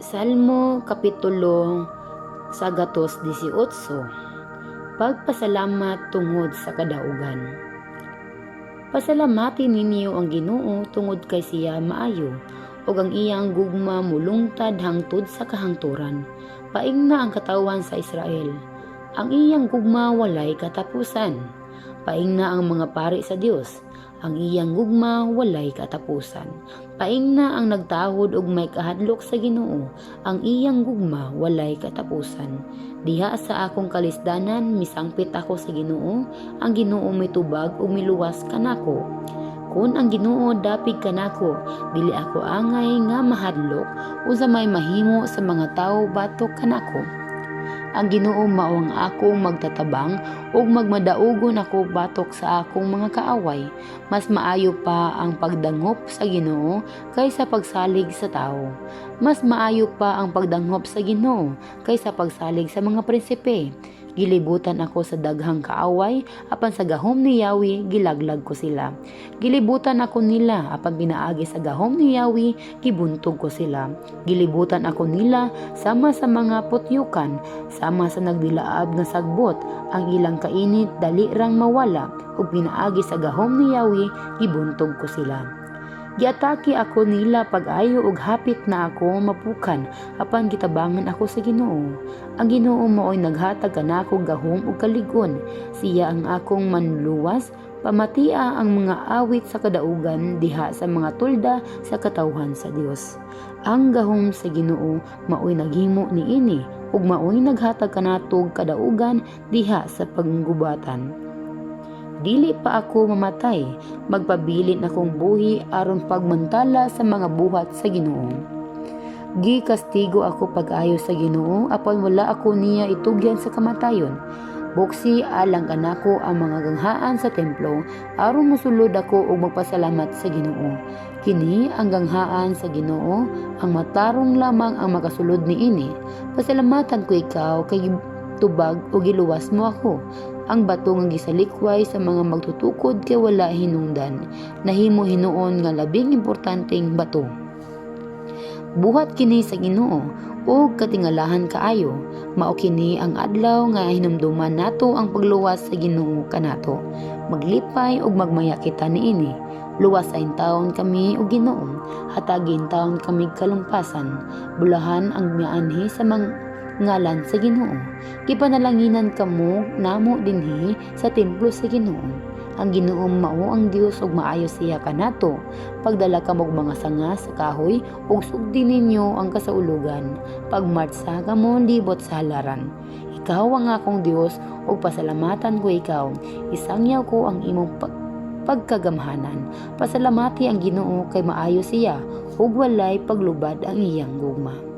Salmo Kapitulo 118. Pagpasalamat tungod sa kadaugan. Pasalamati ninyo ang Ginoo tungod kay siya maayo, ug ang iyang gugma mulungtad hangtod sa kahangturan. Paingna ang katawan sa Israel, ang iyang gugma walay katapusan. Paingna ang mga pari sa Dios, ang iyang gugma walay katapusan. Paingna ang nagtahod og may kahadlok sa Ginoo, ang iyang gugma walay katapusan. Diha sa akong kalisdanan misangpit ako sa Ginoo, ang Ginoo mitubag ug miluwas kanako. Kun ang Ginoo dapig kanako, dili ako angay nga mahadlok usa may mahimo sa mga tawo batok kanako. Ang Ginoo mao ang akong magtatabang ug magmadaugon ako batok sa akong mga kaaway. Mas maayo pa ang pagdangop sa Ginoo kaysa pagsalig sa tao. Mas maayo pa ang pagdangop sa Ginoo kaysa pagsalig sa mga prinsipe. Gilibutan ako sa daghang kaaway, apan sa gahom ni Yahweh gilaglag ko sila. Gilibutan ako nila, apan pinaagi sa gahom ni Yahweh gibuntog ko sila. Gilibutan ako nila sama sa mga putyukan, sama sa nagdilaab nga sagbot, ang ilang kainit dali rang mawala, ug pinaagi sa gahom ni Yahweh gibuntog ko sila. Giatake ako nila pag-ayo ug hapit na ako mapukan, apan gitabangan ako sa Ginoo. Ang Ginoo mao'y naghatag kanako gahom ug kaligon. Siya ang akong manluwas, pamatia ang mga awit sa kadaugan diha sa mga tulda sa katawhan sa Dios. Ang gahom sa Ginoo mao'y naghimo niini ug mao'y naghatag kanatog kadaugan diha sa panggubatan. Dili pa ako mamatay, magpabilin akong buhi aron pagmantala sa mga buhat sa Ginoo. Gikastigo ako pag-ayo sa Ginoo, apan wala ako niya itugyan sa kamatayon. Buksi alang kanako ang mga ganghaan sa templo, aron mosulod ako ug magpasalamat sa Ginoo. Kini ang ganghaan sa Ginoo, ang matarong lamang ang makasulod niini. Pasalamatan ko ikaw kay tubag o giluwas mo ako. Ang bato nga gisalikway sa mga magtutukod kay wala hinungdan, nahimo hinuon nga labing importanteng bato. Buhat kini sa Ginoo ug katingalahan kaayo, mao kini ang adlaw nga hinumduman nato ang pagluwas sa Ginoo kanato. Maglipay ug magmaya kita niini. Luwasain taon kami og Ginoo, hatagin taon kami kalumpasan, bulahan ang mianhi sa ngalan sa Ginoo. Gipanalanginan kamo namo dinhi sa templo sa Ginoo. Ang Ginoo mao ang Dios ug maayo siya kanato. Pagdala kamo og mga sanga sa kahoy ug sugdi ninyo ang kasaulugan. Pagmartsa kamo libot sa halaran. Ikaw ang akong Dios ug pasalamatan ko ikaw. Isangyaw ko ang imong pagkagamhanan. Pasalamati ang Ginoo kay maayo siya ug walay paglubad ang iyang gugma.